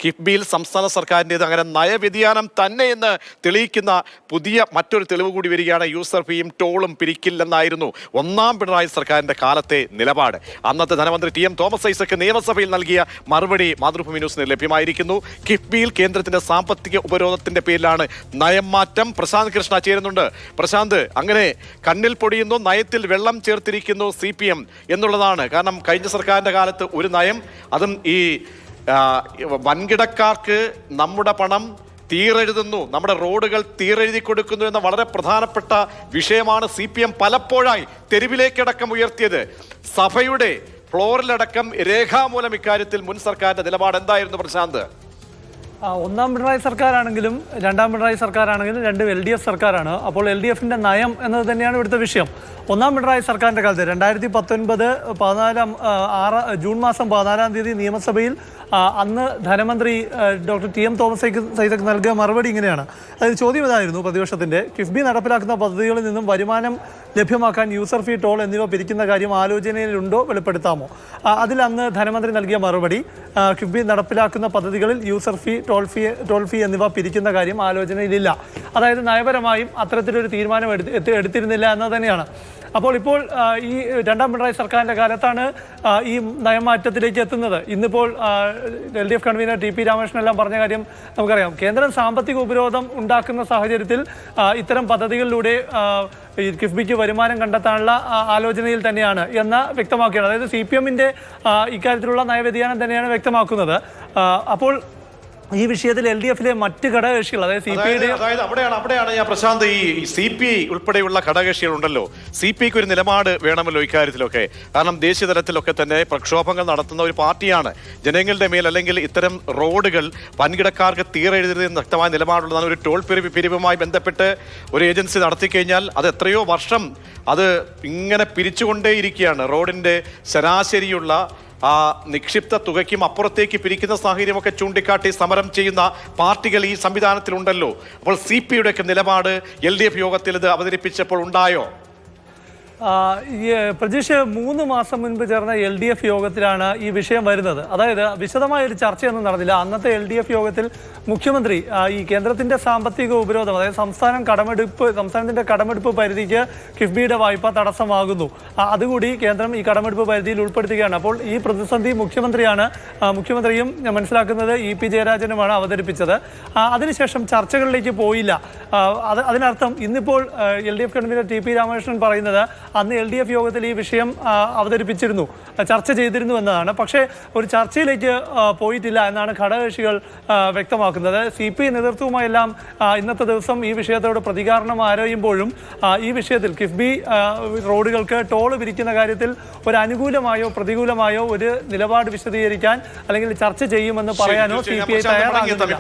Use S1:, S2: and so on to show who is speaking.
S1: കിഫ്ബിയിൽ സംസ്ഥാന സർക്കാരിൻ്റേത് അങ്ങനെ നയവ്യതിയാനം തന്നെയെന്ന് തെളിയിക്കുന്ന പുതിയ മറ്റൊരു തെളിവ് കൂടി വരികയാണ്. യൂസർ ഫീയും ടോളും പിരിക്കില്ലെന്നായിരുന്നു ഒന്നാം പിണറായി സർക്കാരിൻ്റെ കാലത്തെ നിലപാട്. അന്നത്തെ ധനമന്ത്രി ടി.എം. തോമസ് ഐസക് നിയമസഭയിൽ നൽകിയ മറുപടി മാതൃഭൂമി ന്യൂസിന് ലഭ്യമായിരിക്കുന്നു. കിഫ്ബിയിൽ കേന്ദ്രത്തിന്റെ സാമ്പത്തിക ഉപരോധത്തിന്റെ പേരിലാണ് നയം മാറ്റം. പ്രശാന്ത് കൃഷ്ണ ചേരുന്നുണ്ട്. പ്രശാന്ത്, അങ്ങനെ കണ്ണിൽ പൊടിയുന്നു, നയത്തിൽ വെള്ളം ചേർത്തിരിക്കുന്നു CPM എന്നുള്ളതാണ്. കാരണം കഴിഞ്ഞ സർക്കാരിന്റെ കാലത്ത് ഒരു നയം, അതും ഈ വൻകിടക്കാർക്ക് നമ്മുടെ പണം തീരെഴുതുന്നു, നമ്മുടെ റോഡുകൾ തീരെഴുതി കൊടുക്കുന്നു എന്ന വളരെ പ്രധാനപ്പെട്ട വിഷയമാണ് CPM പലപ്പോഴായി തെരുവിലേക്കടക്കം ഉയർത്തിയത്. സഭയുടെ ഫ്ലോറിലടക്കം രേഖാമൂലം ഇക്കാര്യത്തിൽ മുൻ സർക്കാരിന്റെ നിലപാട് എന്തായിരുന്നു പ്രശാന്ത്?
S2: ഒന്നാം പിണറായി സർക്കാരാണെങ്കിലും രണ്ടാം പിണറായി സർക്കാരാണെങ്കിലും രണ്ടും LDF സർക്കാരാണ്. അപ്പോൾ LDFിൻ്റെ നയം എന്നത് തന്നെയാണ് ഇവിടുത്തെ വിഷയം. ഒന്നാം പിണറായി സർക്കാരിൻ്റെ കാലത്ത് 2019 ജൂൺ മാസം 14 നിയമസഭയിൽ അന്ന് ധനമന്ത്രി ഡോക്ടർ ടി.എം. തോമസ് ഐസക് നൽകിയ മറുപടി ഇങ്ങനെയാണ്. അതായത് ചോദ്യം ഇതായിരുന്നു പ്രതിപക്ഷത്തിൻ്റെ: കിഫ്ബി നടപ്പിലാക്കുന്ന പദ്ധതികളിൽ നിന്നും വരുമാനം ലഭ്യമാക്കാൻ യൂസർ ഫീ, ടോൾ എന്നിവ പിരിക്കുന്ന കാര്യം ആലോചനയിലുണ്ടോ, വെളിപ്പെടുത്താമോ? അതിൽ അന്ന് ധനമന്ത്രി നൽകിയ മറുപടി: കിഫ്ബി നടപ്പിലാക്കുന്ന പദ്ധതികളിൽ യൂസർ ഫീ, ടോൾ ഫീ എന്നിവ പിരിക്കുന്ന കാര്യം ആലോചനയിലില്ല. അതായത് നയപരമായും അത്തരത്തിലൊരു തീരുമാനം എടുത്തിരുന്നില്ല എന്ന് തന്നെയാണ്. അപ്പോൾ ഇപ്പോൾ ഈ രണ്ടാം പിണറായി സർക്കാരിൻ്റെ കാലത്താണ് ഈ നയമാറ്റത്തിലേക്ക് എത്തുന്നത്. ഇന്നിപ്പോൾ LDF കൺവീനർ TP രാമകൃഷ്ണൻ എല്ലാം പറഞ്ഞ കാര്യം നമുക്കറിയാം. കേന്ദ്രം സാമ്പത്തിക ഉപരോധം ഉണ്ടാക്കുന്ന സാഹചര്യത്തിൽ ഇത്തരം പദ്ധതികളിലൂടെ ഈ കിഫ്ബിക്ക് വരുമാനം കണ്ടെത്താനുള്ള ആലോചനയിൽ തന്നെയാണ് എന്ന് വ്യക്തമാക്കുകയാണ്. അതായത് CPMൻ്റെ ഇക്കാര്യത്തിലുള്ള നയവ്യതിയാനം തന്നെയാണ് വ്യക്തമാക്കുന്നത്. അപ്പോൾ ഈ വിഷയത്തിൽ LDFിലെ മറ്റ് ഘടകകക്ഷികൾ, അതായത് CPIയുടെ
S1: അവിടെയാണ് ഞാൻ പ്രശാന്ത്, ഈ CPI ഉൾപ്പെടെയുള്ള ഘടകകക്ഷികളുണ്ടല്ലോ, CPIക്ക് ഒരു നിലപാട് വേണമല്ലോ ഇക്കാര്യത്തിലൊക്കെ. കാരണം ദേശീയ തലത്തിലൊക്കെ തന്നെ പ്രക്ഷോഭങ്ങൾ നടത്തുന്ന ഒരു പാർട്ടിയാണ്. ജനങ്ങളുടെ മേൽ അല്ലെങ്കിൽ ഇത്തരം റോഡുകൾ വൻകിടക്കാർക്ക് തീരെഴുതുന്നതിന് വ്യക്തമായ നിലപാടുള്ളതാണ്. ഒരു ടോൾ പിരിവുമായി ബന്ധപ്പെട്ട് ഒരു ഏജൻസി നടത്തിക്കഴിഞ്ഞാൽ അത് എത്രയോ വർഷം അത് ഇങ്ങനെ പിരിച്ചുകൊണ്ടേയിരിക്കുകയാണ്. റോഡിൻ്റെ ശരാശരിയുള്ള ആ നിക്ഷിപ്ത തുകയ്ക്കും അപ്പുറത്തേക്ക് പിരിക്കുന്ന സാഹചര്യമൊക്കെ ചൂണ്ടിക്കാട്ടി സമരം ചെയ്യുന്ന പാർട്ടികൾ ഈ സംവിധാനത്തിലുണ്ടല്ലോ. അപ്പോൾ CPIയുടെയൊക്കെ നിലപാട് LDF യോഗത്തിൽ ഇത് അവതരിപ്പിച്ചപ്പോൾ ഉണ്ടായോ?
S2: പ്രജീഷ്, 3 മാസം മുൻപ് ചേർന്ന LDF യോഗത്തിലാണ് ഈ വിഷയം വരുന്നത്. അതായത് വിശദമായൊരു ചർച്ചയൊന്നും നടന്നില്ല. അന്നത്തെ LDF യോഗത്തിൽ മുഖ്യമന്ത്രി ഈ കേന്ദ്രത്തിന്റെ സാമ്പത്തിക ഉപരോധം, അതായത് സംസ്ഥാനത്തിന്റെ കടമെടുപ്പ് പരിധിക്ക് കിഫ്ബിയുടെ വായ്പ തടസ്സമാകുന്നു, അതുകൂടി കേന്ദ്രം ഈ കടമെടുപ്പ് പരിധിയിൽ ഉൾപ്പെടുത്തുകയാണ്. അപ്പോൾ ഈ പ്രതിസന്ധി മുഖ്യമന്ത്രിയും ഞാൻ മനസ്സിലാക്കുന്നത് EP ജയരാജനുമാണ് അവതരിപ്പിച്ചത്. അതിനുശേഷം ചർച്ചകളിലേക്ക് പോയില്ല. അതിനർത്ഥം ഇന്നിപ്പോൾ LDF കൺവീനർ TP രാമകൃഷ്ണൻ പറയുന്നത് അന്ന് LDF യോഗത്തിൽ ഈ വിഷയം അവതരിപ്പിച്ചിരുന്നു, ചർച്ച ചെയ്തിരുന്നു എന്നതാണ്. പക്ഷേ ഒരു ചർച്ചയിലേക്ക് പോയിട്ടില്ല എന്നാണ് ഘടകകക്ഷികൾ വ്യക്തമാക്കുന്നത്. CPI നേതൃത്വവുമായെല്ലാം ഇന്നത്തെ ദിവസം ഈ വിഷയത്തോട് പ്രതികരണം ആരായുമ്പോഴും ഈ വിഷയത്തിൽ കിഫ്ബി റോഡുകൾക്ക് ടോൾ പിരിക്കുന്ന കാര്യത്തിൽ ഒരു അനുകൂലമായോ പ്രതികൂലമായോ ഒരു നിലപാട് വിശദീകരിക്കാൻ അല്ലെങ്കിൽ ചർച്ച ചെയ്യുമെന്ന് പറയാനോ CPI തയ്യാറാകുന്നില്ല.